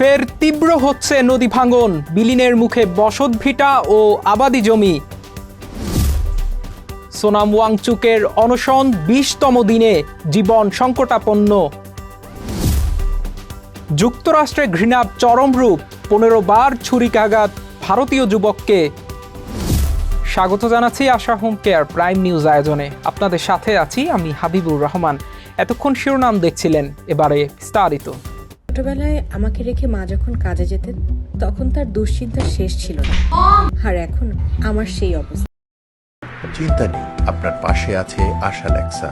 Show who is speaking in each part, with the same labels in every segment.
Speaker 1: ফের তীব্র হচ্ছে নদী ভাঙন, বিলীনের মুখে বসতভিটা ও আবাদি জমি। সোনাম ওয়াংচুকের অনশন ২০তম দিনে, জীবন সংকটাপন্ন। যুক্তরাষ্ট্রে ঘৃণার চরম রূপ, ১৫ বার ছুরিকাঘাত ভারতীয় যুবককে। স্বাগত জানাচ্ছি আশা হোম কেয়ার প্রাইম নিউজ আয়োজনে। আপনাদের সাথে আছি আমি হাবিবুর রহমান। এতক্ষণ শিরোনাম দেখছিলেন, এবারে বিস্তারিত।
Speaker 2: ছোটবেলায় আমাকে রেখে মা যখন কাজে যেতেন তখন তার দুশ্চিন্তার শেষ ছিল না, আর এখন আমার সেই অবস্থা।
Speaker 3: চিন্তা নেই, আপনার পাশে আছে আশা লেক্সা।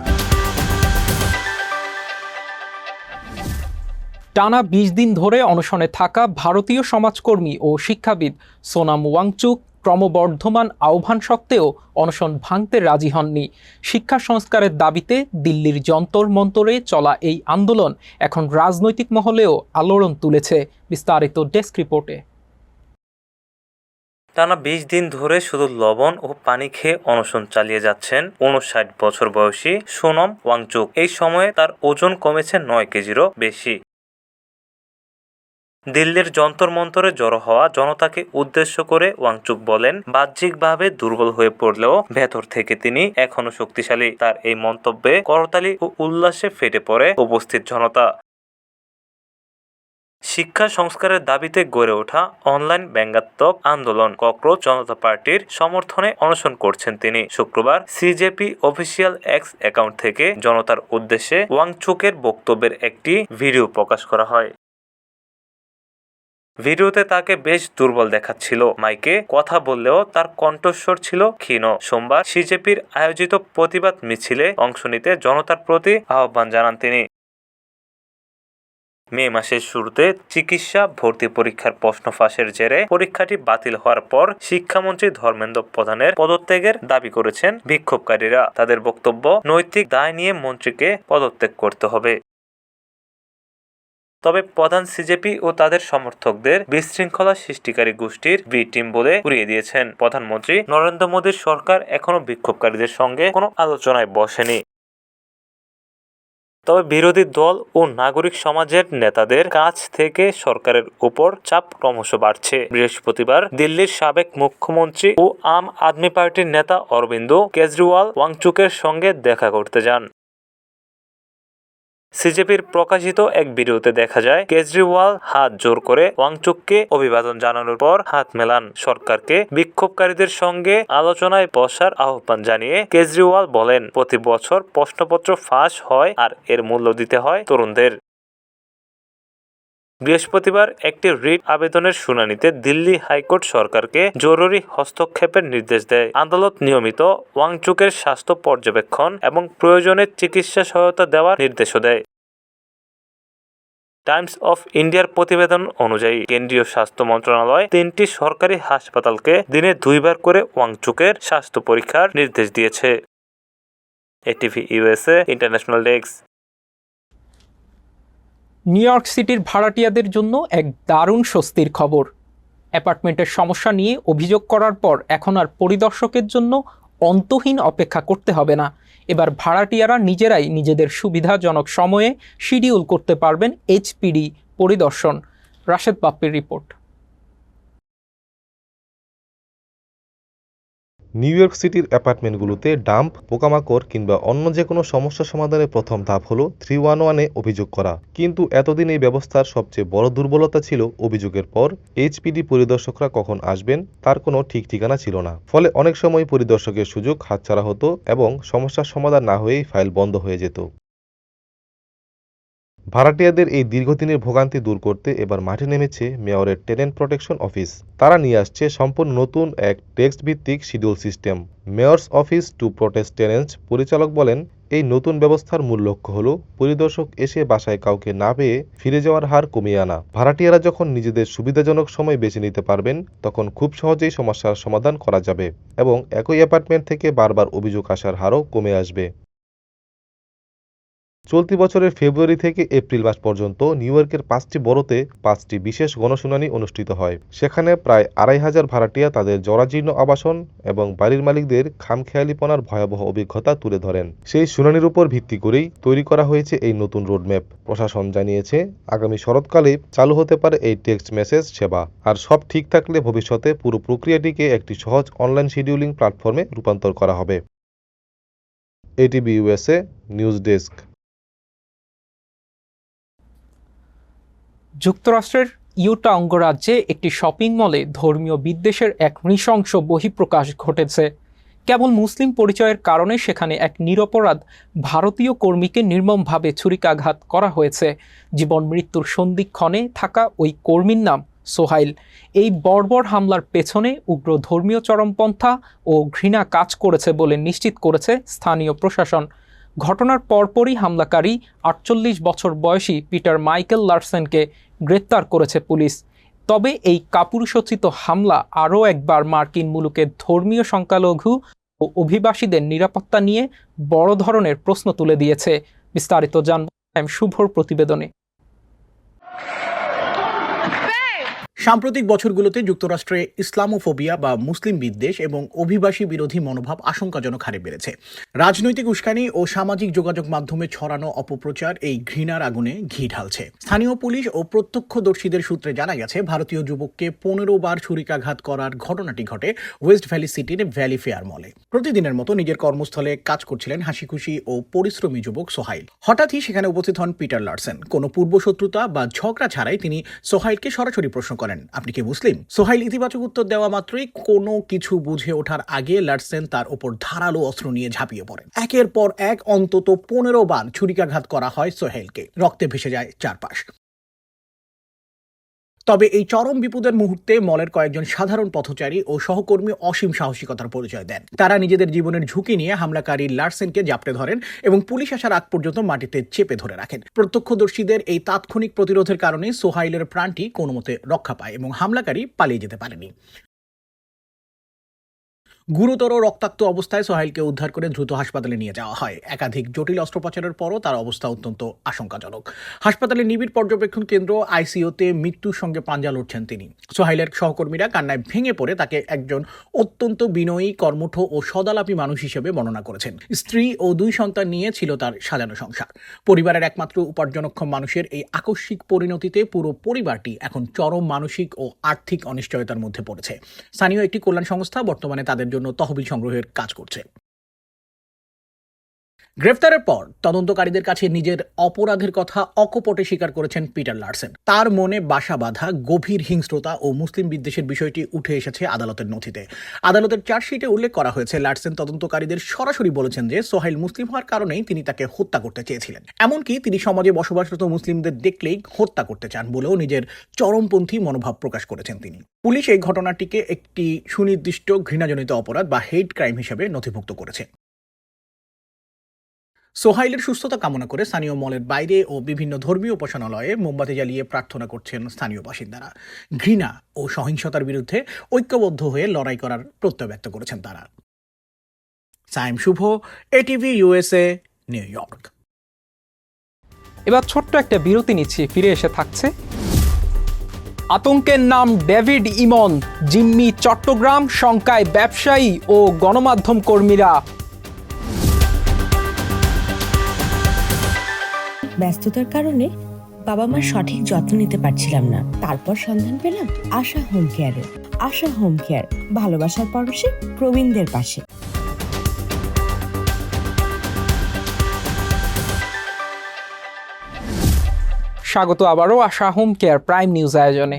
Speaker 1: টানা ২০ দিন ধরে অনশনে থাকা ভারতীয় সমাজকর্মী ও শিক্ষাবিদ সোনাম ওয়াংচুক ক্রমবর্ধমান আহ্বান সত্ত্বেও অনশন ভাঙতে রাজি হননি। শিক্ষা সংস্কারের দাবিতে দিল্লির যন্তর মন্তরে চলা এই আন্দোলন এখন রাজনৈতিক মহলেও আলোড়ন তুলেছে। বিস্তারিত ডেস্ক রিপোর্টে।
Speaker 4: টানা ২০ দিন ধরে শুধু লবণ ও পানি খেয়ে অনশন চালিয়ে যাচ্ছেন ৫৯ বছর বয়সী সোনম ওয়াংচুক। এই সময়ে তার ওজন কমেছে ৯ কেজিরও বেশি। দিল্লির যন্তর মন্তরে জড়ো হওয়া জনতাকে উদ্দেশ্য করে ওয়াংচুক বলেন, বাহ্যিকভাবে দুর্বল হয়ে পড়লেও ভেতর থেকে তিনি এখনো শক্তিশালী। তার এই মন্তব্যে করতালি ও উল্লাসে ফেটে পড়ে উপস্থিত জনতা। শিক্ষা সংস্কারের দাবিতে গড়ে ওঠা অনলাইন ব্যঙ্গাত্মক আন্দোলন ককরোচ জনতা পার্টির সমর্থনে অনশন করছেন তিনি। শুক্রবার সিজেপি অফিসিয়াল এক্স অ্যাকাউন্ট থেকে জনতার উদ্দেশ্যে ওয়াংচুকের বক্তব্যের একটি ভিডিও প্রকাশ করা হয়। ভিডিওতে তাকে বেশ দুর্বল দেখাচ্ছিল। মাইকে কথা বললেও তার কণ্ঠস্বর ছিল ক্ষীণ। সোমবার সিজেপির আয়োজিত প্রতিবাদ মিছিলে অংশ নিতে জনতার প্রতি আহ্বান জানান তিনি। মে মাসের শুরুতে চিকিৎসা ভর্তি পরীক্ষার প্রশ্ন ফাঁসের জেরে পরীক্ষাটি বাতিল হওয়ার পর শিক্ষামন্ত্রী ধর্মেন্দ্র প্রধানের পদত্যাগের দাবি করেছেন বিক্ষোভকারীরা। তাদের বক্তব্য, নৈতিক দায় নিয়ে মন্ত্রীকে পদত্যাগ করতে হবে। তবে প্রধান সিজেপি ও তাদের সমর্থকদের বিশৃঙ্খলা সৃষ্টিকারী গোষ্ঠীর বি টিম বলে উড়িয়ে দিয়েছেন। প্রধানমন্ত্রী নরেন্দ্র মোদীর সরকার এখনো বিক্ষোভকারীদের সঙ্গে কোনো আলোচনায় বসেনি। তবে বিরোধী দল ও নাগরিক সমাজের নেতাদের কাছ থেকে সরকারের উপর চাপ ক্রমশ বাড়ছে। বৃহস্পতিবার দিল্লির সাবেক মুখ্যমন্ত্রী ও আম আদমি পার্টির নেতা অরবিন্দ কেজরিওয়াল ওয়াংচুকের সঙ্গে দেখা করতে যান। সিজেপির প্রকাশিত এক ভিডিওতে দেখা যায় কেজরিওয়াল হাত জোর করে ওয়াংচুককে অভিবাদন জানানোর পর হাত মেলান। সরকারকে বিক্ষোভকারীদের সঙ্গে আলোচনায় বসার আহ্বান জানিয়ে কেজরিওয়াল বলেন, প্রতি বছর প্রশ্নপত্র ফাঁস হয় আর এর মূল্য দিতে হয় তরুণদের। বৃহস্পতিবার একটি রিট আবেদনের শুনানিতে দিল্লি হাইকোর্ট সরকারকে জরুরি হস্তক্ষেপের নির্দেশ দেয়। আদালত নিয়মিত ওয়াংচুকের স্বাস্থ্য পর্যবেক্ষণ এবং প্রয়োজনে চিকিৎসা সহায়তা দেওয়ার নির্দেশও দেয়। টাইমস অফ ইন্ডিয়ার প্রতিবেদন অনুযায়ী কেন্দ্রীয় স্বাস্থ্য মন্ত্রণালয় ৩টি সরকারি হাসপাতালকে দিনে ২ বার করে ওয়াংচুকের স্বাস্থ্য পরীক্ষার নির্দেশ দিয়েছে। ATV USA international desk.
Speaker 1: New York সিটির ভাড়াটিয়াদের জন্য এক দারুণ স্বস্তির খবর। অ্যাপার্টমেন্টের সমস্যা নিয়ে অভিযোগ করার পর এখন আর পরিদর্শকের জন্য অন্তহীন অপেক্ষা করতে হবে না। এবার ভাড়াটিয়ারা নিজেরাই নিজেদের সুবিধাজনক সময়ে শিডিউল করতে পারবেন এইচপিডি পরিদর্শন। রাশেদ বাপ্পির রিপোর্ট।
Speaker 5: নিউ ইয়র্ক সিটির অ্যাপার্টমেন্টগুলোতে ডাম্প, পোকামাকড় কিংবা অন্য যে কোনো সমস্যা সমাধানের প্রথম ধাপ হলো 311-এ অভিযোগ করা। কিন্তু এতদিন এই ব্যবস্থার সবচেয়ে বড় দুর্বলতা ছিল অভিযোগের পর এইচপিডি পরিদর্শকরা কখন আসবেন তার কোনো ঠিক ঠিকানা ছিল না। ফলে অনেক সময় পরিদর্শকের সুযোগ হাতছাড়া হতো এবং সমস্যার সমাধান না হয়েই ফাইল বন্ধ হয়ে যেত। ভাড়াটিয়াদের এই দীর্ঘদিনের ভোগান্তি দূর করতে এবার মাঠে নেমেছে মেয়রের টেনেন্ট প্রোটেকশন অফিস। তারা নিয়ে আসছে সম্পূর্ণ নতুন এক টেক্সট ভিত্তিক schedule system, mayors office to protect tenets. পরিচালক বলেন, এই নতুন ব্যবস্থার মূল লক্ষ্য হলো পরিদর্শক এসে বাসায় কাউকে না পেয়ে ফিরে যাওয়ার হার কমিয়ে আনা। ভাড়াটিয়ারা যখন নিজেদের সুবিধাজনক সময় বেছে নিতে পারবেন তখন খুব সহজেই সমস্যার সমাধান করা যাবে এবং একই অ্যাপার্টমেন্ট থেকে বারবার অভিযোগ আসার হারও কমে আসবে। চলতি বছরের ফেব্রুয়ারি থেকে এপ্রিল মাস পর্যন্ত নিউ ইয়র্কের 5টি বরোতে 5টি বিশেষ গণশুনানি অনুষ্ঠিত হয়। সেখানে প্রায় 2,500 ভাড়াটিয়া তাদের জরাজীর্ণ আবাসন এবং বাড়ির মালিকদের খামখেয়ালিপনার ভয়াবহ অভিজ্ঞতা তুলে ধরেন। সেই শুনানির উপর ভিত্তি করেই তৈরি করা হয়েছে এই নতুন রোডম্যাপ। প্রশাসন জানিয়েছে আগামী শরৎকালে চালু হতে পারে এই টেক্সট মেসেজ সেবা। আর সব ঠিক থাকলে ভবিষ্যতে পুরো প্রক্রিয়াটিকে একটি সহজ অনলাইন শিডিউলিং প্ল্যাটফর্মে রূপান্তর করা হবে। ATV USA news desk.
Speaker 1: যুক্তরাষ্ট্রের ইউটা অঙ্গরাজ্যে একটি শপিং মলে ধর্মীয় বিদ্বেষের এক নৃশংস বহিঃপ্রকাশ ঘটেছে। কেবল মুসলিম পরিচয়ের কারণে সেখানে এক নিরপরাধ ভারতীয় কর্মীকে নির্মমভাবে ছুরিকাঘাত করা হয়েছে। জীবন মৃত্যুর সন্ধিক্ষণে থাকা ওই কর্মীর নাম সোহাইল। এই বর্বর হামলার পেছনে উগ্র ধর্মীয় চরমপন্থা ও ঘৃণা কাজ করেছে বলে নিশ্চিত করেছে স্থানীয় প্রশাসন। ঘটনার পরপরই হামলাকারী 48 বছর বয়সী পিটার মাইকেল লারসেনকে গ্রেপ্তার করেছে পুলিশ। তবে এই কাপুরুষোচিত হামলা আরও একবার মার্কিন মুলুকের ধর্মীয় সংখ্যালঘু ও অভিবাসীদের নিরাপত্তা নিয়ে বড় ধরনের প্রশ্ন তুলে দিয়েছে। বিস্তারিত জানব শুভর প্রতিবেদনে।
Speaker 6: সাম্প্রতিক বছরগুলোতে যুক্তরাষ্ট্রে ইসলামোফোবিয়া বা মুসলিম বিদ্বেষ এবং অভিবাসী বিরোধী মনোভাব আশঙ্কাজনক হারে বেড়েছে। রাজনৈতিক উস্কানি ও সামাজিক যোগাযোগ মাধ্যমে ছড়ানো অপপ্রচার এই ঘৃণার আগুনে ঘি ঢালছে। স্থানীয় পুলিশ ও প্রত্যক্ষদর্শীদের সূত্রে জানা গেছে, ভারতীয় যুবককে 15 বার ছুরিকাঘাত করার ঘটনাটি ঘটে ওয়েস্ট ভ্যালি সিটির ভ্যালি ফেয়ার মলে। প্রতিদিনের মতো নিজের কর্মস্থলে কাজ করছিলেন হাসিখুশি ও পরিশ্রমী যুবক সোহাইল। হঠাৎই সেখানে উপস্থিত হন পিটার লারসেন। কোনো পূর্বশত্রুতা বা ঝগড়া ছাড়াই তিনি সোহাইলকে সরাসরি প্রশ্ন করেন, আপনি কি মুসলিম? সোহাইল ইতিবাচক উত্তর দেওয়া মাত্রই কোনো কিছু বুঝে ওঠার আগে লারসেন তার ওপর ধারালো অস্ত্র নিয়ে ঝাঁপিয়ে পড়েন। একের পর এক অন্তত 15 বার ছুরিকাঘাত করা হয় সোহাইলকে। রক্তে ভেসে যায় চারপাশ। তবে এই চরম বিপদের মুহূর্তে মলের কয়েকজন সাধারণ পথচারী ও সহকর্মী অসীম সাহসিকতার পরিচয় দেন। তারা নিজেদের জীবনের ঝুঁকি নিয়ে হামলাকারী লারসেনকে জাপটে ধরেন এবং পুলিশ আসার আগ পর্যন্ত মাটিতে চেপে ধরে রাখেন। প্রত্যক্ষদর্শীদের এই তাৎক্ষণিক প্রতিরোধের কারণে সোহাইলের প্রাণটি কোনোমতে রক্ষা পায় এবং হামলাকারী পালিয়ে যেতে পারেনি। গুরুতর রক্তাক্ত অবস্থায় সোহাইলকে উদ্ধার করে দ্রুত হাসপাতালে নিয়ে যাওয়া হয়। একাধিক জটিল অস্ত্রোপচারের পরও তার অবস্থা অত্যন্ত আশঙ্কাজনক। হাসপাতালের নিবিড় পর্যবেক্ষণ কেন্দ্র আইসিইউতে মৃত্যুর সঙ্গে পাঞ্জা লড়ছেন তিনি। সোহাইলের সহকর্মীরা কান্নায় ভেঙে পড়ে তাকে একজন অত্যন্ত বিনয়ী, কর্মঠ ও সদালাপী মানুষ হিসেবে বর্ণনা করেছেন। স্ত্রী ও 2 সন্তান নিয়ে ছিল তার সাজানো সংসার। পরিবারের একমাত্র উপার্জনক্ষম মানুষের এই আকস্মিক পরিণতিতে পুরো পরিবারটি এখন চরম মানসিক ও আর্থিক অনিশ্চয়তার মধ্যে পড়েছে। স্থানীয় একটি কল্যাণ সংস্থা বর্তমানে তাদের জন্য তহবিল সংগ্রহের কাজ করছে। গ্রেফতারের পর তদন্তকারীদের কাছে নিজের অপরাধের কথা অকপটে স্বীকার করেছেন পিটার লারসেন। তার মনে বাসা বাঁধা গভীর হিংস্রতা ও মুসলিম বিদ্বেষের বিষয়টি উঠে এসেছে আদালতের নথিতে। আদালতের চার্জশিটে উল্লেখ করা হয়েছে, লারসেন তদন্তকারীদের সরাসরি বলেছেন যে সোহাইল মুসলিম হওয়ার কারণেই তিনি তাকে হত্যা করতে চেয়েছিলেন। এমনকি তিনি সমাজে বসবাসরত মুসলিমদের দেখলেই হত্যা করতে চান বলেও নিজের চরমপন্থী মনোভাব প্রকাশ করেছেন তিনি। পুলিশ এই ঘটনাটিকে একটি সুনির্দিষ্ট ঘৃণাজনিত অপরাধ বা হেট ক্রাইম হিসেবে নথিভুক্ত করেছে। সোহাইলের সুস্থতা কামনা করে স্থানীয় মলের বাইরে ও বিভিন্ন ধর্মীয় উপাসনালয়ে মোমবাতি জ্বালিয়ে প্রার্থনা করছেন স্থানীয় বাসিন্দারা। ঘৃণা ও সহিংসতার বিরুদ্ধে ঐক্যবদ্ধ হয়ে লড়াই করার প্রত্যয় ব্যক্ত করেছেন তারা। সাইম শুভ, এটিভি ইউএসএ, নিউ ইয়র্ক।
Speaker 1: এবার ছোট্ট একটা বিরতি নিচ্ছি, ফিরে এসে থাকছে আতঙ্কের নাম ডেভিড ইমন, জিম্মি চট্টগ্রাম, শঙ্কায় ব্যবসায়ী ও গণমাধ্যম কর্মীরা।
Speaker 7: ব্যস্ততার কারণে বাবা মার সঠিক যত্ন নিতে পারছিলাম না। তারপর সন্ধান পেলাম আশা হোম কেয়ারে। আশা হোম কেয়ার, ভালোবাসার পরশে প্রবীণদের পাশে।
Speaker 1: স্বাগত আবারও আশা হোম কেয়ার প্রাইম নিউজ আয়োজনে।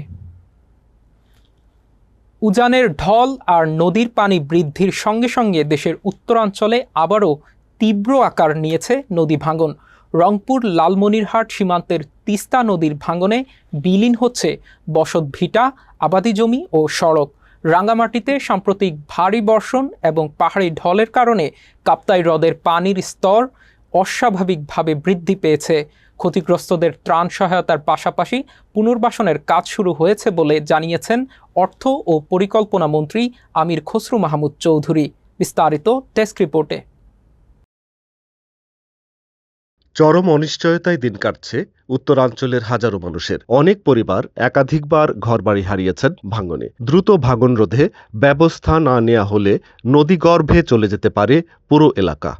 Speaker 1: উজানের ঢল আর নদীর পানি বৃদ্ধির সঙ্গে সঙ্গে দেশের উত্তরাঞ্চলে আবারও তীব্র আকার নিয়েছে নদী ভাঙন। রংপুর লালমনিরহাট সীমান্তের তিস্তা নদীর ভাঙনে বিলীন হচ্ছে বসতভিটা, আবাদি জমি ও সড়ক। রাঙ্গামাটিতে সাম্প্রতিক ভারী বর্ষণ এবং পাহাড়ি ঢলের কারণে কাপ্তাই হ্রদের পানির স্তর অস্বাভাবিকভাবে বৃদ্ধি পেয়েছে। ক্ষতিগ্রস্তদের ত্রাণ সহায়তার পাশাপাশি পুনর্বাসনের কাজ শুরু হয়েছে বলে জানিয়েছেন অর্থ ও পরিকল্পনা মন্ত্রী আমির খসরু মাহমুদ চৌধুরী। বিস্তারিত ডেস্ক রিপোর্টে।
Speaker 5: চরম অনিশ্চয়তায় দিন কাটছে উত্তরাঞ্চলের হাজারো মানুষের। অনেক পরিবার একাধিকবার ঘরবাড়ি হারিয়েছেন ভাঙনে। দ্রুত ভাঙন রোধে ব্যবস্থা না নেওয়া হলে নদীগর্ভে চলে যেতে পারে পুরো এলাকা।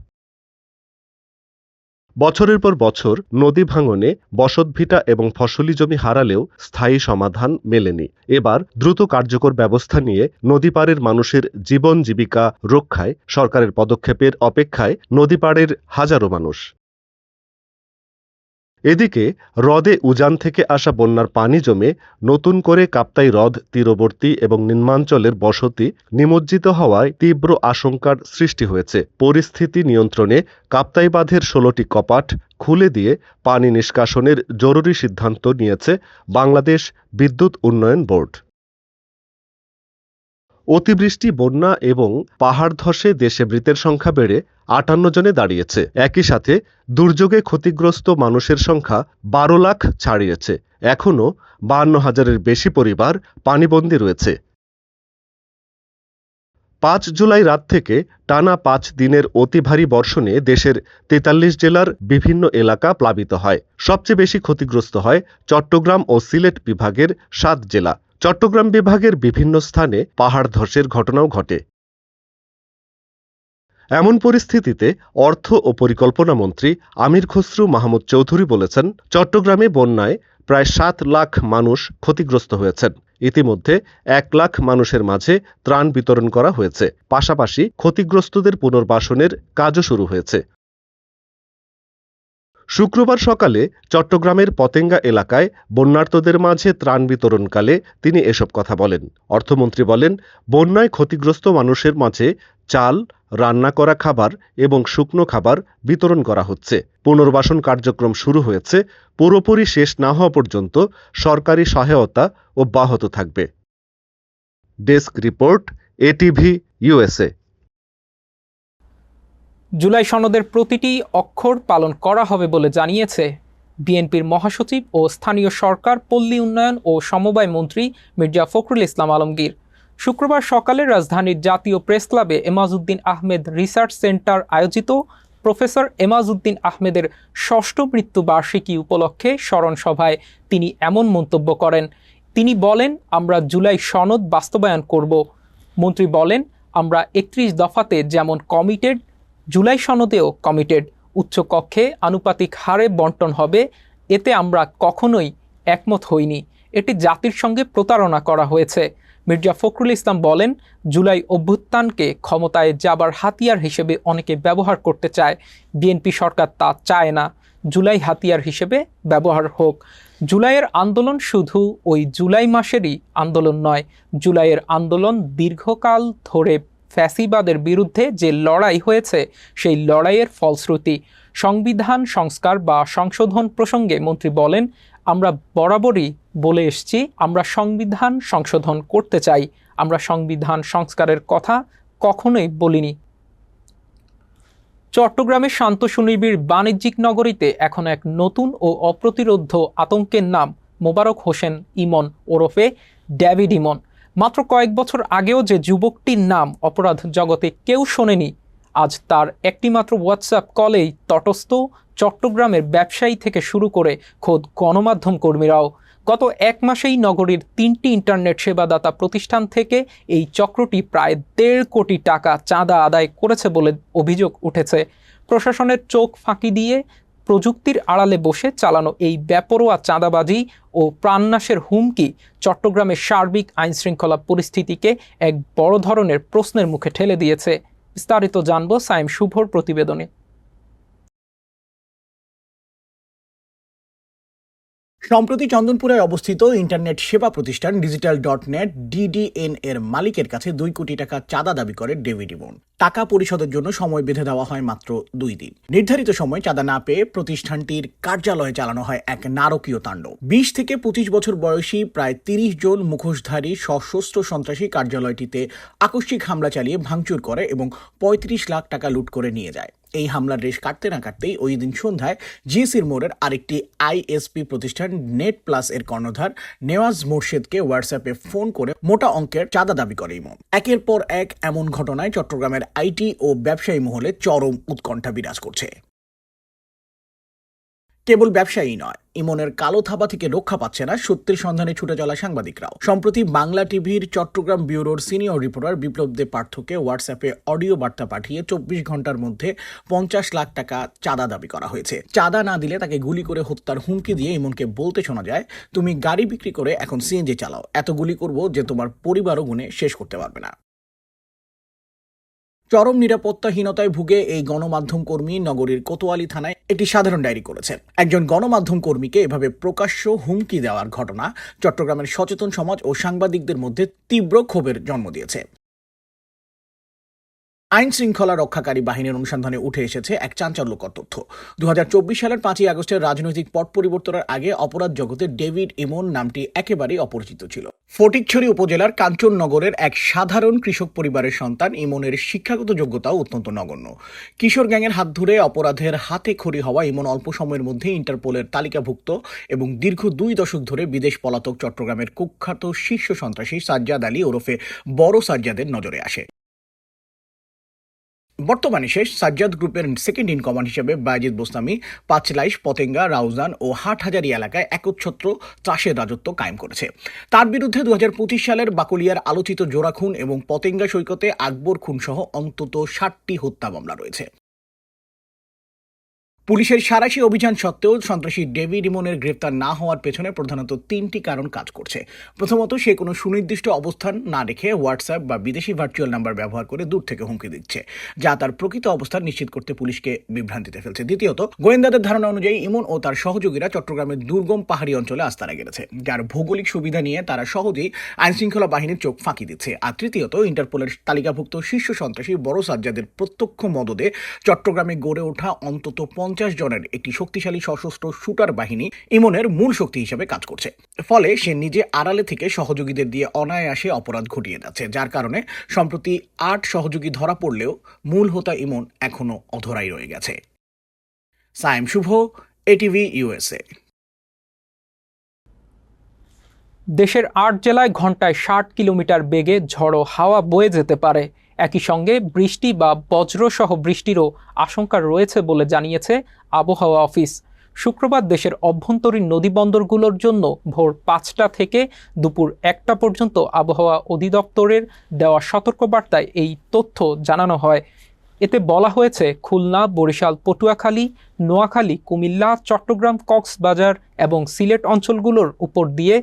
Speaker 5: বছরের পর বছর নদী ভাঙনে বসতভিটা এবং ফসলি জমি হারালেও স্থায়ী সমাধান মেলেনি। এবার দ্রুত কার্যকর ব্যবস্থা নিয়ে নদীপাড়ের মানুষের জীবন জীবিকা রক্ষায় সরকারের পদক্ষেপের অপেক্ষায় নদীপাড়ের হাজারো মানুষ। এদিকে হ্রদে উজান থেকে আসা বন্যার পানি জমে নতুন করে কাপ্তাই হ্রদ তীরবর্তী এবং নিম্নাঞ্চলের বসতি নিমজ্জিত হওয়ায় তীব্র আশঙ্কার সৃষ্টি হয়েছে। পরিস্থিতি নিয়ন্ত্রণে কাপ্তাই বাঁধের ১৬টি কপাট খুলে দিয়ে পানি নিষ্কাশনের জরুরি সিদ্ধান্ত নিয়েছে বাংলাদেশ বিদ্যুৎ উন্নয়ন বোর্ড। অতিবৃষ্টি, বন্যা এবং পাহাড় ধসে দেশে মৃতের সংখ্যা বেড়ে ৫৮ জনে দাঁড়িয়েছে। একই সাথে দুর্যোগে ক্ষতিগ্রস্ত মানুষের সংখ্যা ১২ লাখ ছাড়িয়েছে। এখনও ৫২,০০০-এর বেশি পরিবার পানিবন্দী রয়েছে। ৫ জুলাই রাত থেকে টানা ৫ দিনের অতি ভারী বর্ষণে দেশের ৪৩ জেলার বিভিন্ন এলাকা প্লাবিত হয়। সবচেয়ে বেশি ক্ষতিগ্রস্ত হয় চট্টগ্রাম ও সিলেট বিভাগের ৭ জেলা। চট্টগ্রাম বিভাগের বিভিন্ন স্থানে পাহাড় ধসের ঘটনাও ঘটে। এমন পরিস্থিতিতে অর্থ ও পরিকল্পনা মন্ত্রী আমির খসরু মাহমুদ চৌধুরী বলেছেন, চট্টগ্রামে বন্যায় প্রায় ৭ লাখ মানুষ ক্ষতিগ্রস্ত হয়েছেন। ইতিমধ্যে ১ লাখ মানুষের মাঝে ত্রাণ বিতরণ করা হয়েছে। পাশাপাশি ক্ষতিগ্রস্তদের পুনর্বাসনের কাজও শুরু হয়েছে। শুক্রবার সকালে চট্টগ্রামের পতেঙ্গা এলাকায় বন্যার্তদের মাঝে ত্রাণ বিতরণকালে তিনি এসব কথা বলেন। অর্থমন্ত্রী বলেন, বন্যায় ক্ষতিগ্রস্ত মানুষের মাঝে চাল, রান্না করা খাবার এবং শুকনো খাবার বিতরণ করা হচ্ছে। পুনর্বাসন কার্যক্রম শুরু হয়েছে। পুরোপুরি শেষ না হওয়া পর্যন্ত সরকারি সহায়তা অব্যাহত থাকবে। Desk report, ATV, USA.
Speaker 1: July সনদের প্রতিটি অক্ষর পালন করা হবে বলে জানিয়েছে বিএনপির মহাসচিব ও স্থানীয় সরকার, পল্লী উন্নয়ন ও সমবায় মন্ত্রী মির্জা ফখরুল ইসলাম আলমগীর। শুক্রবার সকালে রাজধানীর জাতীয় প্রেস ক্লাবে এমাজউদ্দিন আহমেদ রিসার্চ সেন্টার আয়োজিত প্রফেসর এমাজউদ্দিন আহমেদের ৬ষ্ঠ মৃত্যুবার্ষিকী উপলক্ষে স্মরণ সভায় তিনি এমন মন্তব্য করেন। তিনি বলেন, আমরা জুলাই সনদ বাস্তবায়ন করব। মন্ত্রী বলেন, আমরা ৩১ দফাতে যেমন কমিটেড, জুলাই সনদেও কমিটেড। উচ্চকক্ষে আনুপাতিক হারে বণ্টন হবে, এতে আমরা কখনোই একমত হইনি। এটি জাতির সঙ্গে প্রতারণা করা হয়েছে। মির্জা ফখরুল ইসলাম বলেন, জুলাই অভ্যুত্থানকে ক্ষমতায় যাবার হাতিয়ার হিসেবে অনেকে ব্যবহার করতে চায়। বিএনপি সরকার তা চায় না। জুলাই হাতিয়ার হিসেবে ব্যবহার হোক। জুলাইয়ের আন্দোলন শুধু ওই জুলাই মাসেরই আন্দোলন নয়। জুলাইয়ের আন্দোলন দীর্ঘকাল ধরে ফ্যাসিবাদের বিরুদ্ধে যে লড়াই হয়েছে, সেই লড়াইয়ের ফলশ্রুতি। সংবিধান সংস্কার বা সংশোধন প্রসঙ্গে মন্ত্রী বলেন, আমরা বরাবরই বলে এসেছি, আমরা সংবিধান সংশোধন করতে চাই। আমরা সংবিধান সংস্কারের কথা কখনোই বলিনি। চট্টগ্রামের শান্ত সুনির্বিড় বাণিজ্যিক নগরীতে এখন এক নতুন ও অপ্রতিরোধ্য আতঙ্কের নাম মোবারক হোসেন ইমন ওরফে ডেভিড ইমন। মাত্র কয়েক বছর আগেও যে যুবকটির নাম অপরাধ জগতে কেউ শোনেনি, আজ তার একটিমাত্র হোয়াটসঅ্যাপ কলেই তটস্থ চট্টগ্রামের ব্যবসায়ী থেকে শুরু করে খোদ গণমাধ্যম কর্মীরাও। গত এক মাসেই নগরীর 3টি ইন্টারনেট সেবাদাতা প্রতিষ্ঠান থেকে এই চক্রটি প্রায় 1.5 কোটি টাকা চাঁদা আদায় করেছে বলে অভিযোগ উঠেছে। প্রশাসনের চোখ ফাঁকি দিয়ে প্রযুক্তির আড়ালে বসে চালানো এই বেপরোয়া চাঁদাবাজি ও প্রাণনাশের হুমকি চট্টগ্রামের সার্বিক আইনশৃঙ্খলা পরিস্থিতিকে এক বড় ধরনের প্রশ্নের মুখে ঠেলে দিয়েছে। বিস্তারিত জানব সাইম শুভর প্রতিবেদনে।
Speaker 6: সম্প্রতি চন্দনপুরে অবস্থিত ইন্টারনেট সেবা প্রতিষ্ঠান ডিজিটাল.নেট DDN এর মালিকের কাছে 2 কোটি টাকা চাঁদা দাবি করে ডেভিড ইমন। টাকা পরিশোধের জন্য সময় বেঁধে দেওয়া হয় মাত্র 2 দিন। নির্ধারিত সময় চাঁদা না পেয়ে প্রতিষ্ঠানটির কার্যালয়ে চালানো হয় এক নারকীয় তাণ্ডব। 20 থেকে 25 বছর বয়সী প্রায় 30 জন মুখোশধারী সশস্ত্র সন্ত্রাসী কার্যালয়টিতে আকস্মিক হামলা চালিয়ে ভাঙচুর করে এবং 35 লাখ টাকা লুট করে নিয়ে যায়। এই হামলার রেশ কাটতে না কাটতেই ওই দিন সন্ধ্যায় জিএসির মোড়ের আরেকটি আইএসপি প্রতিষ্ঠান নেট প্লাস এর কর্ণধার নেওয়াজ মোর্শেদকে হোয়াটসঅ্যাপে ফোন করে মোটা অঙ্কের চাঁদা দাবি করে ইমন। একের পর এক এমন ঘটনায় চট্টগ্রামের আইটি ও ব্যবসায়ী মহলে চরম উৎকণ্ঠা বিরাজ করছে। কেবল ব্যবসায়ী নয়, ইমনের কালো থাবা থেকে রক্ষা পাচ্ছে না সত্যের সন্ধানে ছুটে চলা সাংবাদিকরাও। সম্প্রতি বাংলা টিভির চট্টগ্রাম ব্যুরোর সিনিয়র রিপোর্টার বিপ্লব দে পার্থকে হোয়াটসঅ্যাপে অডিও বার্তা পাঠিয়ে 24 ঘন্টার মধ্যে 50 লাখ টাকা চাঁদা দাবি করা হয়েছে। চাঁদা না দিলে তাকে গুলি করে হত্যার হুমকি দিয়ে ইমনকে বলতে শোনা যায়, তুমি গাড়ি বিক্রি করে এখন সিএনজি চালাও, এত গুলি করব যে তোমার পরিবারও গুণে শেষ করতে পারবে না। চরম নিরাপত্তাহীনতায় ভুগে এই গণমাধ্যম কর্মী নগরীর কোতোয়ালি থানায় একটি সাধারণ ডায়েরি করেছেন। একজন গণমাধ্যম কর্মীকে এভাবে প্রকাশ্য হুমকি দেওয়ার ঘটনা চট্টগ্রামের সচেতন সমাজ ও সাংবাদিকদের মধ্যে তীব্র ক্ষোভের জন্ম দিয়েছে। আইন শৃঙ্খলা রক্ষাকারী বাহিনীর অনুসন্ধানে উঠে এসেছে এক চাঞ্চল্যকর তথ্য। 2024 সালের 5ই আগস্টের রাজনৈতিক পট পরিবর্তনের আগে অপরাধ জগতে ডেভিড ইমন নামটি একেবারেই অপরিচিত ছিল। ফটিকছড়ি উপজেলার কাঞ্চননগরের এক সাধারণ কৃষক পরিবারের সন্তান ইমনের শিক্ষাগত যোগ্যতাও অত্যন্ত নগণ্য। কিশোর গ্যাংয়ের হাত ধরে অপরাধের হাতে খড়ি হওয়া ইমন অল্প সময়ের মধ্যে ইন্টারপোলের তালিকাভুক্ত এবং দীর্ঘ 2 দশক ধরে বিদেশ পলাতক চট্টগ্রামের কুখ্যাত শীর্ষ সন্ত্রাসী সাজ্জাদ আলী ওরফে বড় সাজ্জাদের নজরে আসে। বর্তমানে সে সাজ্জাদ গ্রুপের সেকেন্ড ইন কমান্ড হিসেবে বায়েজিদ বোস্তামি, পাঁচলাইশ, পতেঙ্গা, রাউজান ও হাটহাজারী এলাকায় একচ্ছত্র ত্রাসের রাজত্ব কায়েম করেছে। তার বিরুদ্ধে 2025 সালের বাকলিয়ার আলোচিত জোড়া খুন এবং পতেঙ্গা সৈকতে আকবর খুন সহ অন্তত 60টি হত্যা মামলা রয়েছে। পুলিশের সাঁড়াশি অভিযান সত্ত্বেও সন্ত্রাসী ডেভিড ইমনের গ্রেফতার না হওয়ার পেছনে প্রধানত 3টি কারণ কাজ করছে। প্রথমত, সে কোনো সুনির্দিষ্ট অবস্থান না রেখে হোয়াটসঅ্যাপ বা বিদেশি ভার্চুয়াল নাম্বার ব্যবহার করে দূর থেকে হুমকি দিচ্ছে, যা তার প্রকৃত অবস্থান নিশ্চিত করতে পুলিশকে বিভ্রান্তিতে ফেলছে। দ্বিতীয়ত, গোয়েন্দাদের ধারণা অনুযায়ী ইমন ও তার সহযোগীরা চট্টগ্রামের দুর্গম পাহাড়ি অঞ্চলে আস্তানা গেড়েছে, যার ভৌগোলিক সুবিধা নিয়ে তারা সহজেই আইনশৃঙ্খলা বাহিনীর চোখ ফাঁকি দিচ্ছে। আর তৃতীয়ত, ইন্টারপোলের তালিকাভুক্ত শীর্ষ সন্ত্রাসী বড় সাজ্জাদের প্রত্যক্ষ মদদে চট্টগ্রামে গড়ে ওঠা অন্তত 50 জনের একটি শক্তিশালী সশস্ত্র শুটার বাহিনী ইমনের মূল শক্তি হিসেবে কাজ করছে। ফলে সে নিজে আড়ালে থেকে সহযোগীদের দিয়ে অনায়াসে অপরাধ ঘটিয়ে যাচ্ছে, যার কারণে সম্প্রতি 8 সহযোগী ধরা পড়লেও মূল হোতা ইমন এখনো অধরাই রয়ে গেছে। সায়েম শুভ, এটিভি ইউএসএ।
Speaker 1: দেশের 8 জেলায় ঘন্টায় 60 কিলোমিটার বেগে ঝড়ো হাওয়া বয়ে যেতে পারে। একই সঙ্গে বৃষ্টি বা বজ্রসহ বৃষ্টিরও আশঙ্কা রয়েছে বলে জানিয়েছে আবহাওয়া অফিস। শুক্রবার দেশের অভ্যন্তরীণ নদীবন্দরগুলোর জন্য ভোর 5টা থেকে দুপুর 1টা পর্যন্ত আবহাওয়া অধিদপ্তরের দেওয়া সতর্কবার্তায় এই তথ্য জানানো হয়। এতে বলা হয়েছে, খুলনা, বরিশাল, পটুয়াখালী, নোয়াখালী, কুমিল্লা, চট্টগ্রাম, কক্সবাজার এবং সিলেট অঞ্চলগুলোর উপর দিয়ে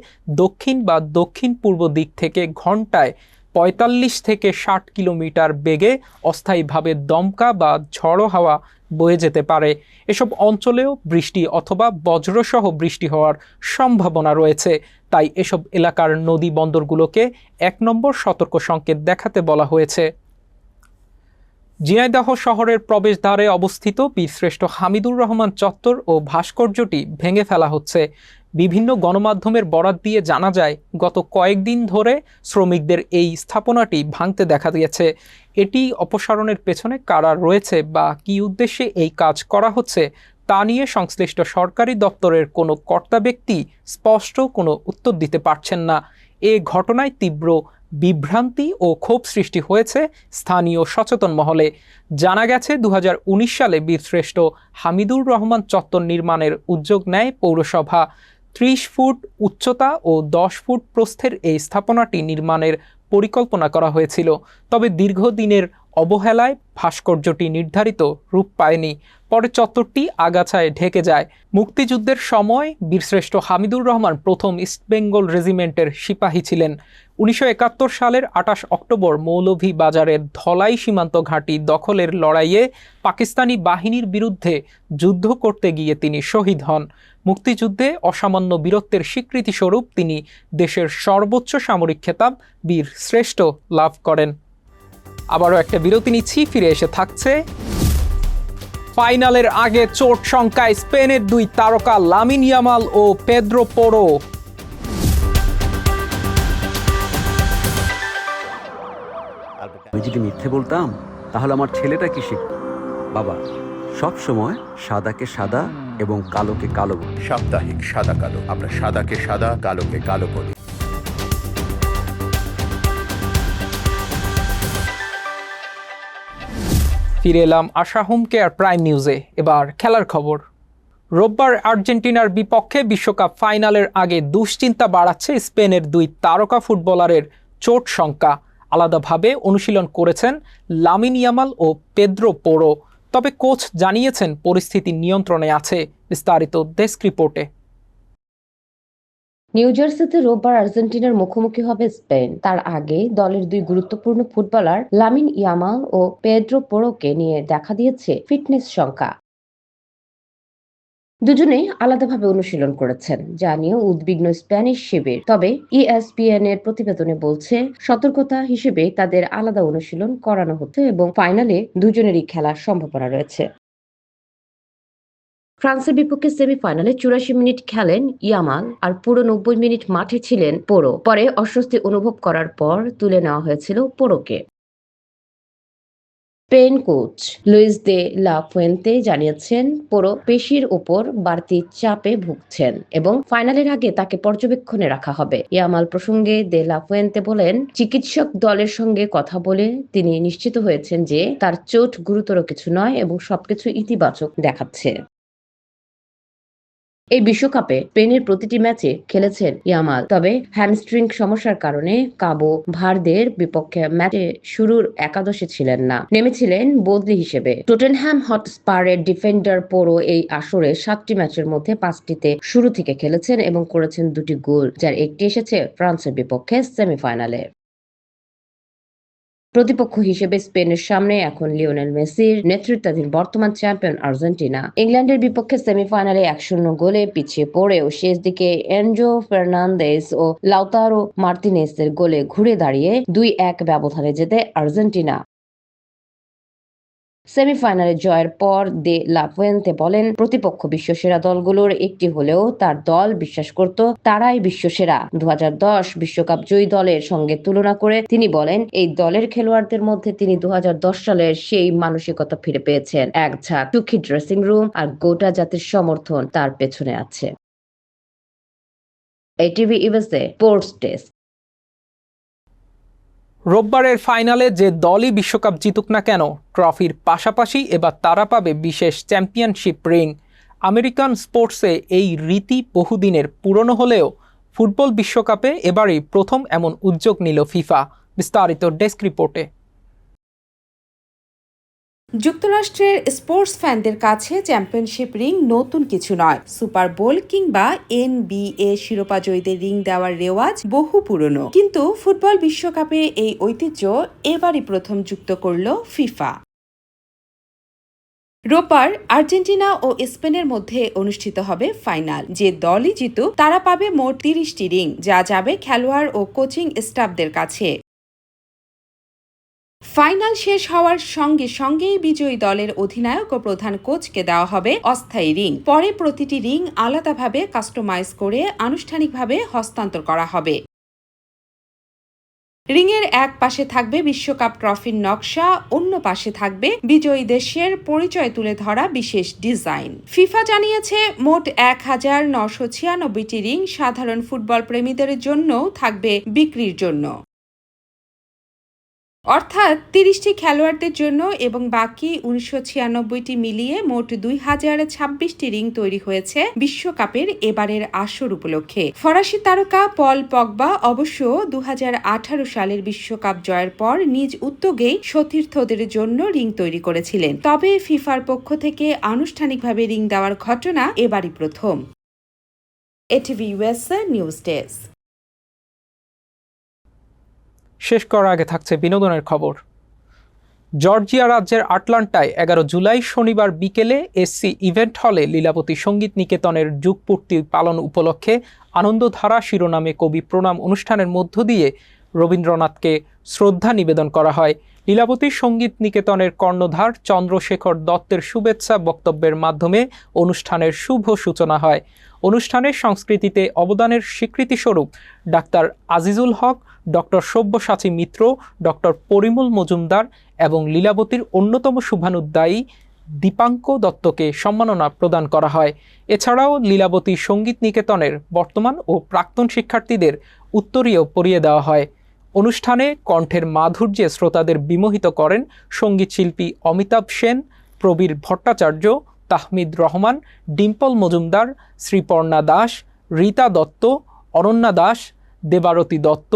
Speaker 1: দক্ষিণ বা দক্ষিণ পূর্ব দিক থেকে ঘন্টায় 45 থেকে 60 কিলোমিটার বেগে অস্থায়ীভাবে দমকা বা ঝড়ো হাওয়া বয়ে যেতে পারে। এসব অঞ্চলেও বৃষ্টি অথবা বজ্রসহ বৃষ্টি হওয়ার সম্ভাবনা রয়েছে। তাই এসব এলাকার নদী বন্দরগুলোকে 1 নম্বর সতর্ক সংকেত দেখাতে বলা হয়েছে। ঝিনাইদহ শহরের প্রবেশদ্বারে অবস্থিত বীরশ্রেষ্ঠ হামিদুর রহমান চত্বর ও ভাস্কর্যটি ভেঙে ফেলা হচ্ছে। বিভিন্ন গণমাধ্যমের বরাত দিয়ে জানা যায়, গত কয়েকদিন ধরে শ্রমিকদের এই স্থাপনাটি ভাঙতে দেখা দিয়েছে। এটি অপসারণের পেছনে কারা রয়েছে বা কী উদ্দেশ্যে এই কাজ করা হচ্ছে তা নিয়ে সংশ্লিষ্ট সরকারি দপ্তরের কোনো কর্তা ব্যক্তি স্পষ্ট কোনো উত্তর দিতে পারছেন না। এ ঘটনায় তীব্র বিভ্রান্তি ও ক্ষোভ সৃষ্টি হয়েছে স্থানীয় সচেতন মহলে। জানা গেছে, 2019 সালে বীরশ্রেষ্ঠ হামিদুর রহমান চত্বর নির্মাণের উদ্যোগ নেয় পৌরসভা। 30 ফুট উচ্চতা ও 10 ফুট প্রস্থের এই স্থাপনাটি নির্মাণের পরিকল্পনা করা হয়েছিল। তবে দীর্ঘদিনের অবহেলায় ভাস্কর্যটি নির্ধারিত রূপ পায়নি। পরে চত্বরটি আগাছায় ঢেকে যায়। মুক্তিযুদ্ধের সময় বীরশ্রেষ্ঠ হামিদুর রহমান প্রথম ইস্টবেঙ্গল রেজিমেন্টের সিপাহী ছিলেন। 1971 সালের 28 অক্টোবর মৌলভীবাজারের ধলাই সীমান্ত ঘাঁটি দখলের লড়াইয়ে পাকিস্তানি বাহিনীর বিরুদ্ধে যুদ্ধ করতে গিয়ে তিনি শহীদ হন। মুক্তিযুদ্ধে অসামান্য বীরত্বের স্বীকৃতিস্বরূপ তিনি দেশের সর্বোচ্চ সামরিক খেতাব বীর শ্রেষ্ঠ লাভ করেন। আবারও একটা বিরতি নিচ্ছি, ফিরে এসে থাকছে। ফাইনালের আগে চোট শঙ্কায় স্পেনের 2 তারকা লামিন ইয়ামাল ও পেদ্রো পোরো।
Speaker 8: আমি যদি মিথ্যে বলতাম তাহলে আমার ছেলেটা কি শিখত? বাবা, সব সময় সাদাকে সাদা এবং কালোকে কালো বলি।
Speaker 3: সাপ্তাহিক সাদা কালো, আমরা সাদাকে সাদা, কালোকে কালো বলি।
Speaker 1: ফিরে এলাম আশা হোম কেয়ার প্রাইম নিউজে। এবার খেলার খবর। রোববার আর্জেন্টিনার বিপক্ষে বিশ্বকাপ ফাইনালের আগে দুশ্চিন্তা বাড়াচ্ছে স্পেনের দুই তারকা ফুটবলারের চোট শঙ্কা। আলাদাভাবে অনুশীলন করেছেন লামিন ইয়ামাল ও পেদ্রো পোরো। তবে কোচ জানিয়েছেন পরিস্থিতি নিয়ন্ত্রণে আছে। বিস্তারিত ডেস্ক রিপোর্টে।
Speaker 9: নিউ জার্সিতে রোববার আর্জেন্টিনার মুখোমুখি হবে স্পেন। তার আগে দলের দুই গুরুত্বপূর্ণ ফুটবলার লামিন ইয়ামাল ও পেদ্রো পোরোকে নিয়ে দেখা দিয়েছে ফিটনেস শঙ্কা। দুজনেই আলাদাভাবে অনুশীলন করেছেন, যা নিয়ে উদ্বিগ্ন স্প্যানিশ শিবির। তবে ইএসপিএন এর প্রতিবেদনে বলছে সতর্কতা হিসেবে তাদের আলাদা অনুশীলন করানো হচ্ছে এবং ফাইনালে দুজনেরই খেলার সম্ভাবনা রয়েছে। ফ্রান্সের বিপক্ষে সেমিফাইনালে 84 মিনিট খেলেন ইয়ামাল আর পুরো 90 মিনিট মাঠে ছিলেন পোরো। পরে অস্বস্তি অনুভব করার পর তুলে নেওয়া হয়েছিল পোরোকে। Spain coach Luis de la Fuente জানিয়েছেন পোরো পেশির উপর বাড়তি চাপে ভুগছেন এবং ফাইনালের আগে তাকে পর্যবেক্ষণে রাখা হবে। ইয়ামাল প্রসঙ্গে দে লা ফুয়েন্তে বলেন, চিকিৎসক দলের সঙ্গে কথা বলে তিনি নিশ্চিত হয়েছেন যে তার চোট গুরুতর কিছু নয় এবং সবকিছু ইতিবাচক দেখাচ্ছে। এই বিশ্বকাপে স্পেনের প্রতিটি ম্যাচে খেলেছেন ইয়ামাল, তবে হ্যামস্ট্রিং সমস্যার কারণে কাবো ভার্দের বিপক্ষে ম্যাচে শুরুর একাদশে ছিলেন না, নেমেছিলেন বদলি হিসেবে। টটেনহ্যাম হটস্পারের ডিফেন্ডার পোরো এই আসরে 7টি ম্যাচের মধ্যে 5টিতে শুরু থেকে খেলেছেন এবং করেছেন 2টি গোল, যার একটি এসেছে ফ্রান্সের বিপক্ষে সেমিফাইনালে। প্রতিপক্ষ হিসেবে স্পেনের সামনে এখন লিওনেল মেসির নেতৃত্বাধীন বর্তমান চ্যাম্পিয়ন আর্জেন্টিনা। ইংল্যান্ডের বিপক্ষে সেমিফাইনালে 1-0 গোলে পিছিয়ে পড়েও শেষ দিকে এনজো ফার্নান্দেজ ও লাউতারো মার্তিনেজের গোলে ঘুরে দাঁড়িয়ে 2-1 ব্যবধানে জেতে আর্জেন্টিনা। সেমিফাইনালে জয়ের পর দে লা ফুয়েন্তে বলেন, প্রতিপক্ষ বিশ্বসেরা দলগুলোর একটি হলেও তার দল বিশ্বাস করত তারাই বিশ্বসেরা। 2010 বিশ্বকাপ জয়ী দলের সঙ্গে তুলনা করে তিনি বলেন, এই দলের খেলোয়াড়দের মধ্যে তিনি 2010 সালের সেই মানসিকতা ফিরে পেয়েছেন। এক ঝাঁক সুখী ড্রেসিং রুম আর গোটা জাতির সমর্থন তার পেছনে আছে। ATV USA sports desk.
Speaker 1: রোববারের ফাইনালে যে দলই বিশ্বকাপ জিতুক না কেন, ট্রফির পাশাপাশি এবার তারা পাবে বিশেষ চ্যাম্পিয়নশিপ রিং। আমেরিকান স্পোর্টসে এই রীতি বহুদিনের পুরনো হলেও ফুটবল বিশ্বকাপে এবারই প্রথম এমন উদ্যোগ নিল ফিফা। বিস্তারিত ডেস্ক রিপোর্টে।
Speaker 7: যুক্তরাষ্ট্রের স্পোর্টস ফ্যানদের কাছে চ্যাম্পিয়নশিপ রিং নতুন কিছু নয়। সুপার বোল কিংবা NBA শিরোপা জয়ীদের রিং দেওয়ার রেওয়াজ বহু পুরনো, কিন্তু ফুটবল বিশ্বকাপে এই ঐতিহ্য এবারই প্রথম যুক্ত করল ফিফা। রোববার আর্জেন্টিনা ও স্পেনের মধ্যে অনুষ্ঠিত হবে ফাইনাল। যে দলই জিতুক তারা পাবে মোট 30টি রিং, যা যাবে খেলোয়াড় ও কোচিং স্টাফদের কাছে। ফাইনাল শেষ হওয়ার সঙ্গে সঙ্গেই বিজয়ী দলের অধিনায়ক ও প্রধান কোচকে দেওয়া হবে অস্থায়ী রিং। পরে প্রতিটি রিং আলাদাভাবে কাস্টমাইজ করে আনুষ্ঠানিকভাবে হস্তান্তর করা হবে। রিংয়ের এক পাশে থাকবে বিশ্বকাপ ট্রফির নকশা, অন্য পাশে থাকবে বিজয়ী দেশের পরিচয় তুলে ধরা বিশেষ ডিজাইন। ফিফা জানিয়েছে মোট 1996টি রিং সাধারণ ফুটবল প্রেমীদের জন্যও থাকবে বিক্রির জন্য, অর্থাৎ 30টি খেলোয়াড়দের জন্য, এবং বাকি 1996টি মিলিয়ে মোট 2026টি রিং তৈরি হয়েছে বিশ্বকাপের এবারের আসর উপলক্ষে। ফরাসি তারকা পল পগবা অবশ্য 2018 সালের বিশ্বকাপ জয়ের পর নিজ উদ্যোগেই সতীর্থদের জন্য রিং তৈরি করেছিলেন। তবে ফিফার পক্ষ থেকে আনুষ্ঠানিকভাবে রিং দেওয়ার ঘটনা এবারই প্রথম। ATV USA news desk.
Speaker 1: শেষ করার আগে থাকছে বিনোদনের খবর। জর্জিয়া রাজ্যের আটলান্টায় 11 জুলাই শনিবার বিকেলে এসসি ইভেন্ট হলে লীলাবতী সঙ্গীত নিকেতনের যুগপূর্তি পালন উপলক্ষে আনন্দধারা শিরোনামে কবি প্রণাম অনুষ্ঠানের মধ্য দিয়ে রবীন্দ্রনাথকে শ্রদ্ধা নিবেদন করা হয়। লীলাবতী সঙ্গীত নিকেতনের কর্ণধার চন্দ্রশেখর দত্তের শুভেচ্ছা বক্তব্যের মাধ্যমে অনুষ্ঠানের শুভ সূচনা হয়। অনুষ্ঠানে সংস্কৃতিতে অবদানের স্বীকৃতিস্বরূপ ডাক্তার আজিজুল হক, ডক্টর সব্যসাচী মিত্র, ডক্টর পরিমল মজুমদার এবং লীলাবতীর অন্যতম শুভানুদ্দায়ী দীপাঙ্ক দত্তকে সম্মাননা প্রদান করা হয়। এছাড়াও লীলাবতী সঙ্গীত নিকেতনের বর্তমান ও প্রাক্তন শিক্ষার্থীদের উত্তরীয় পরিয়ে দেওয়া হয়। অনুষ্ঠানে কণ্ঠের মাধুর্যে শ্রোতাদের বিমোহিত করেন সঙ্গীতশিল্পী অমিতাভ সেন, প্রবীর ভট্টাচার্য, তাহমিদ রহমান, ডিম্পল মজুমদার, শ্রীপর্ণা দাস, রীতা দত্ত, অনন্যা দাস, দেবারতী দত্ত,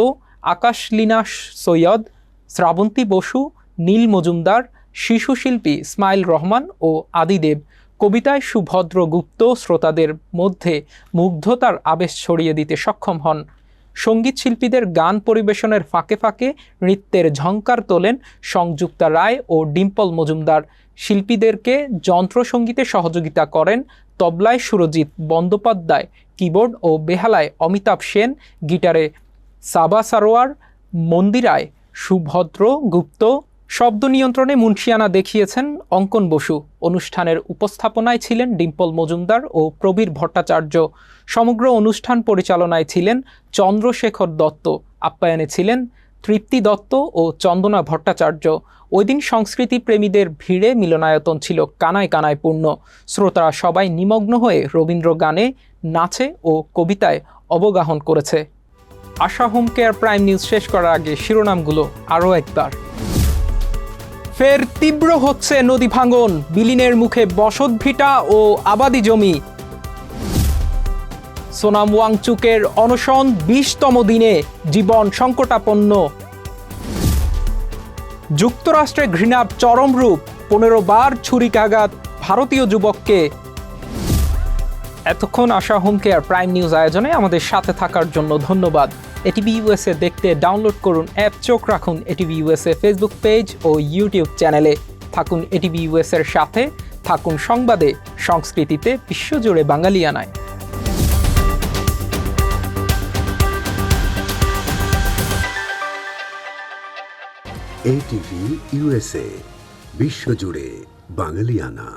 Speaker 1: আকাশলীনা সৈয়দ, শ্রাবন্তী বসু, নীল মজুমদার, শিশুশিল্পী ইসমাইল রহমান ও আদিদেব। কবিতায় সুভদ্র গুপ্ত শ্রোতাদের মধ্যে মুগ্ধতার আবেশ ছড়িয়ে দিতে সক্ষম হন। সঙ্গীত শিল্পীদের গান পরিবেশনের ফাঁকে ফাঁকে নৃত্যের ঝংকার তোলেন সংযুক্তা রায় ও ডিম্পল মজুমদার। শিল্পীদেরকে যন্ত্রসঙ্গীতে সহযোগিতা করেন তবলায় সুরজিৎ বন্দ্যোপাধ্যায়, কিবোর্ড ও বেহালায় অমিতাভ সেন, গিটারে সাবা সারোয়ার, মন্দিরায় সুভদ্র গুপ্ত, শব্দ নিয়ন্ত্রণে মুন্সিয়ানা দেখিয়েছেন অঙ্কন বসু। অনুষ্ঠানের উপস্থাপনায় ছিলেন ডিম্পল মজুমদার ও প্রবীর ভট্টাচার্য। সমগ্র অনুষ্ঠান পরিচালনায় ছিলেন চন্দ্রশেখর দত্ত। আপ্যায়নে ছিলেন তৃপ্তি দত্ত ও চন্দনা ভট্টাচার্য। ওই দিন সংস্কৃতি প্রেমীদের ভিড়ে মিলনায়তন ছিল কানায় কানায় পূর্ণ। শ্রোতারা সবাই নিমগ্ন হয়ে রবীন্দ্র গানে, নাচে ও কবিতায় অবগাহন করেছে। আশা হোম কেয়ার প্রাইম নিউজ শেষ করার আগে শিরোনামগুলো আরও একবার। ফের তীব্র হচ্ছে নদী ভাঙন, বিলীনের মুখে বসতভিটা ও আবাদি জমি। সোনাম ওয়াংচুকের অনশন 20তম দিনে, জীবন সংকটাপন্ন। যুক্তরাষ্ট্রে ঘৃণার চরম রূপ, 15 বার ছুরিকাঘাত ভারতীয় যুবককে। এতক্ষণ আশা হোম কেয়ার প্রাইম নিউজ আয়োজনে আমাদের সাথে থাকার জন্য ধন্যবাদ। এটিভি ইউএসএ দেখতে ডাউনলোড করুন অ্যাপ, চোখ রাখুন এটিভি ইউএসএ ফেসবুক পেজ ও ইউটিউব চ্যানেলে। থাকুন এটিভি ইউএসএর সাথে, থাকুন সংবাদে, সংস্কৃতিতে, বিশ্বজুড়ে বাঙালিয়ানায়।
Speaker 10: এটিভি ইউএসএ, বিশ্বজুড়ে বাঙালিয়ানা।